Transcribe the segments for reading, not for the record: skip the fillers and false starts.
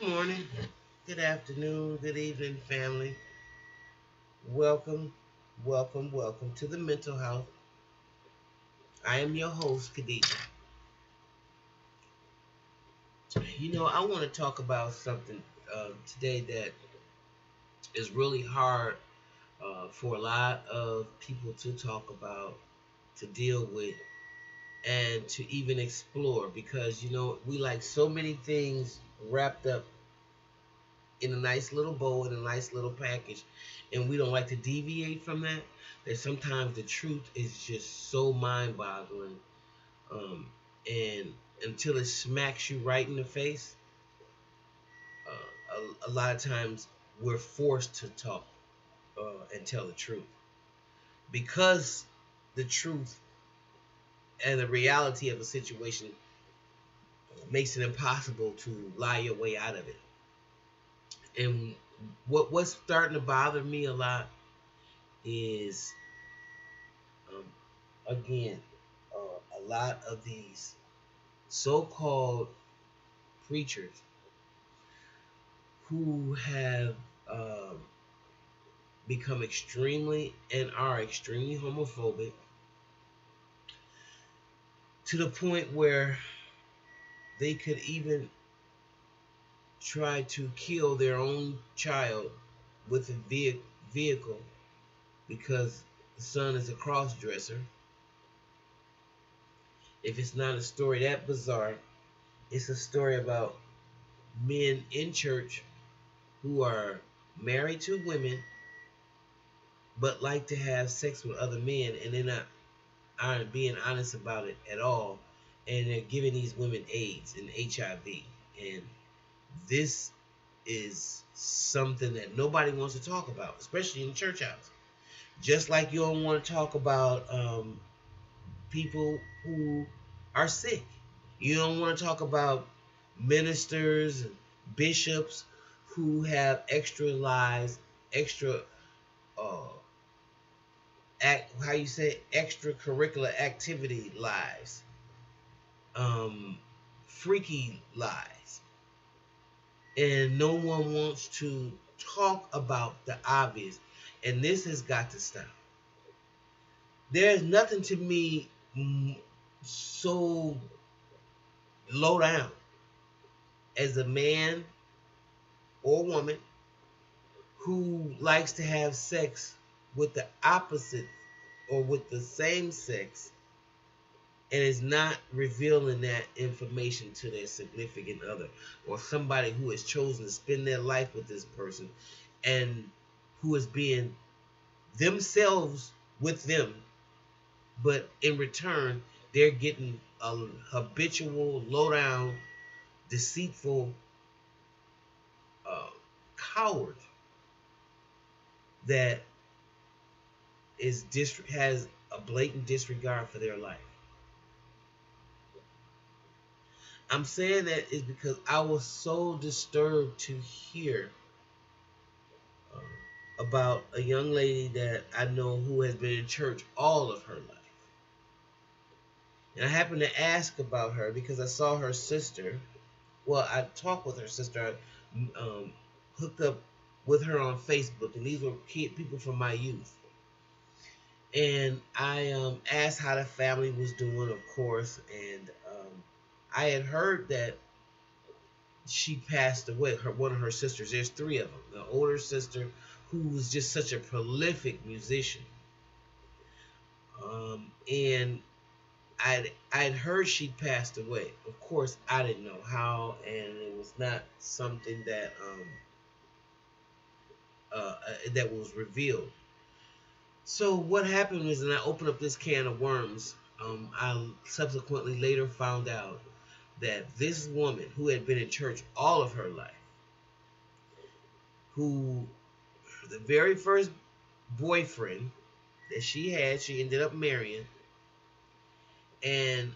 Good morning, good afternoon, good evening, family. Welcome, welcome to the mental health. I am your host, Khadijah. I want to talk about something today that is really hard for a lot of people to talk about, to deal with, and to even explore because, we like so many things wrapped up in a nice little bowl, in a nice little package, and we don't like to deviate from that. That sometimes the truth is just so mind-boggling, um, and until it smacks you right in the face, a lot of times we're forced to talk and tell the truth because the truth and the reality of a situation makes it impossible to lie your way out of it. And what's starting to bother me a lot is um, again, a lot of these so-called preachers who have um, become extremely and are extremely homophobic to the point where they could even try to kill their own child with a vehicle because the son is a cross-dresser. If it's not a story that bizarre, it's a story about men in church who are married to women but like to have sex with other men, and they're not aren't being honest about it at all, and they're giving these women AIDS and HIV. And this is something that nobody wants to talk about, especially in the church house. Just like you don't want to talk about people who are sick. You don't want to talk about ministers and bishops who have extra lives, extra uh, how you say, extracurricular activity lives, um, freaky lives, and no one wants to talk about the obvious. And this has got to stop. There's nothing to me so low down as a man or woman who likes to have sex with the opposite or with the same sex and is not revealing that information to their significant other or somebody who has chosen to spend their life with this person and who is being themselves with them, but in return they're getting a habitual, low down, deceitful uh, coward that has a blatant disregard for their life. I'm saying that is because I was so disturbed to hear about a young lady that I know who has been in church all of her life. And I happened to ask about her because I saw her sister. Well, I talked with her sister. I hooked up with her on Facebook, and these were people from my youth. And I asked how the family was doing, of course, and I had heard that she passed away. One of her sisters. There's three of them. The older sister, who was just such a prolific musician, and I'd heard she passed away. Of course, I didn't know how, and it was not something that that was revealed. So what happened was, and I opened up this can of worms. I subsequently later found out that this woman who had been in church all of her life, who the very first boyfriend that she ended up marrying, and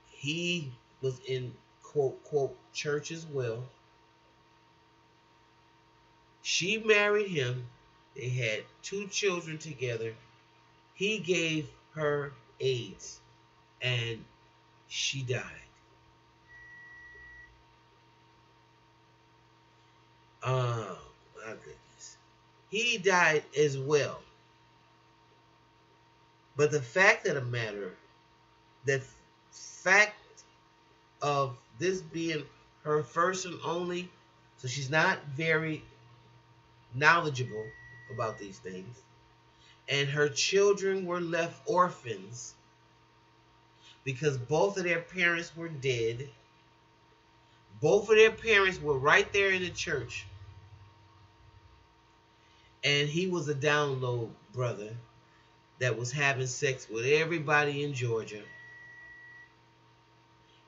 he was in quote church as well. She married him. They had two children together. He gave her AIDS and she died. Oh my goodness. He died as well. But the fact of the matter, the fact of this being her first and only, so she's not very knowledgeable about these things, and her children were left orphans because both of their parents were dead. Both of their parents were right there in the church, and he was a down low brother that was having sex with everybody in Georgia,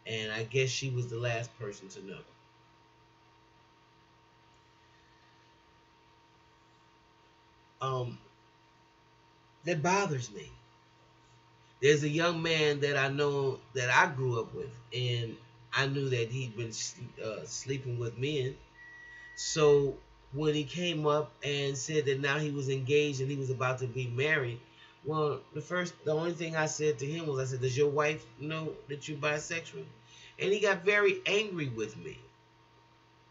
and I guess she was the last person to know. Um, that bothers me. There's a young man that I know that I grew up with, and I knew that he'd been sleeping with men. So when he came up and said that now he was engaged and he was about to be married, well, the only thing I said to him was, I said, "Does your wife know that you're bisexual?" And he got very angry with me.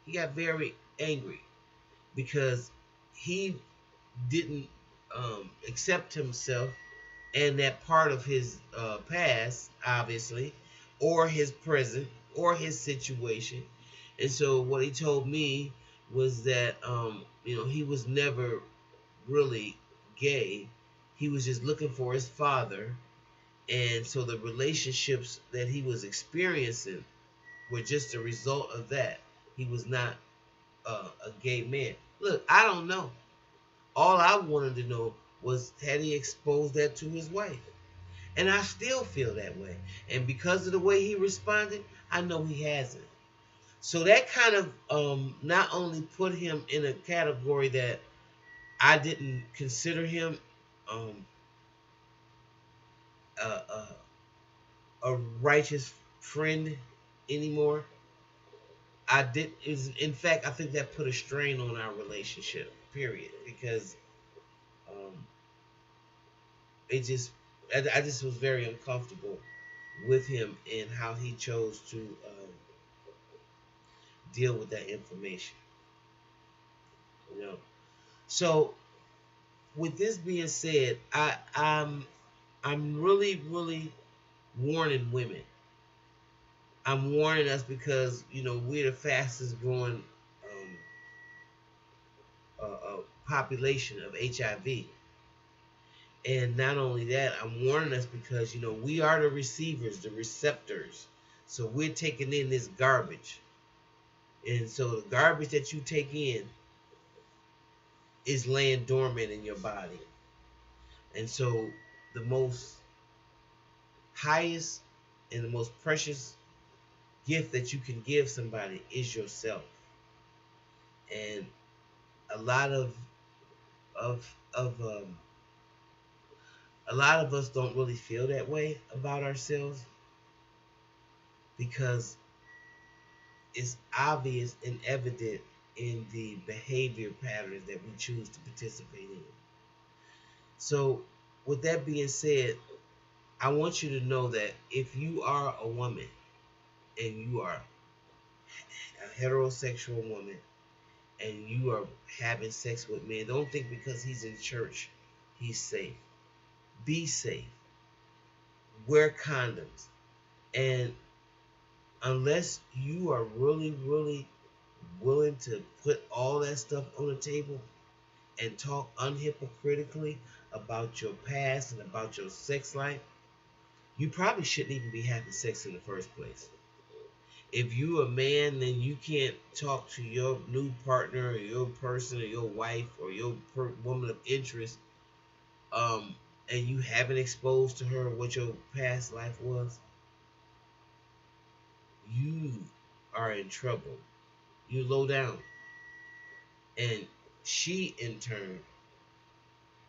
He got very angry because he didn't accept himself and that part of his past, obviously, or his present, or his situation. And so what he told me was that, he was never really gay. He was just looking for his father. And so the relationships that he was experiencing were just a result of that. He was not a gay man. Look, I don't know. All I wanted to know was, had he exposed that to his wife? And I still feel that way. And because of the way he responded, I know he hasn't. So that kind of not only put him in a category that I didn't consider him um, a righteous friend anymore. I did. In fact, I think that put a strain on our relationship. Period. Because um, I just was very uncomfortable with him and how he chose to deal with that information. You know. So with this being said, I'm really warning women. I'm warning us because we're the fastest growing population of HIV. And not only that, I'm warning us because we are the receivers, the receptors. So we're taking in this garbage. And so the garbage that you take in is laying dormant in your body. And so the most highest and the most precious gift that you can give somebody is yourself. And a lot of a lot of us don't really feel that way about ourselves because it's obvious and evident in the behavior patterns that we choose to participate in. So with that being said, I want you to know that if you are a woman and you are a heterosexual woman and you are having sex with men, don't think because he's in church he's safe. Be safe. Wear condoms. And unless you are really willing to put all that stuff on the table and talk unhypocritically about your past and about your sex life, you probably shouldn't even be having sex in the first place. If you're a man, then you can't talk to your new partner or your person or your wife or your woman of interest, and you haven't exposed to her what your past life was. You are in trouble. You low down, and she in turn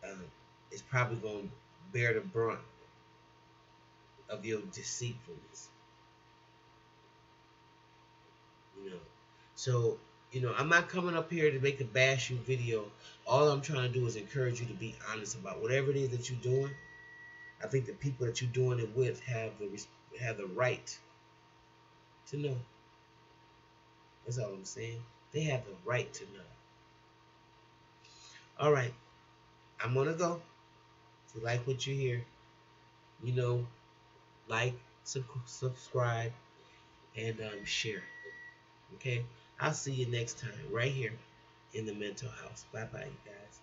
uh, is probably going to bear the brunt of your deceitfulness. You know, so I'm not coming up here to make a bash you video. All I'm trying to do is encourage you to be honest about whatever it is that you're doing. I think the people that you're doing it with have the right to know. That's all I'm saying. They have the right to know. All right, I'm gonna go. If you like what you hear, you know, like, subscribe, and share. Okay, I'll see you next time right here in the mental house. Bye bye, you guys.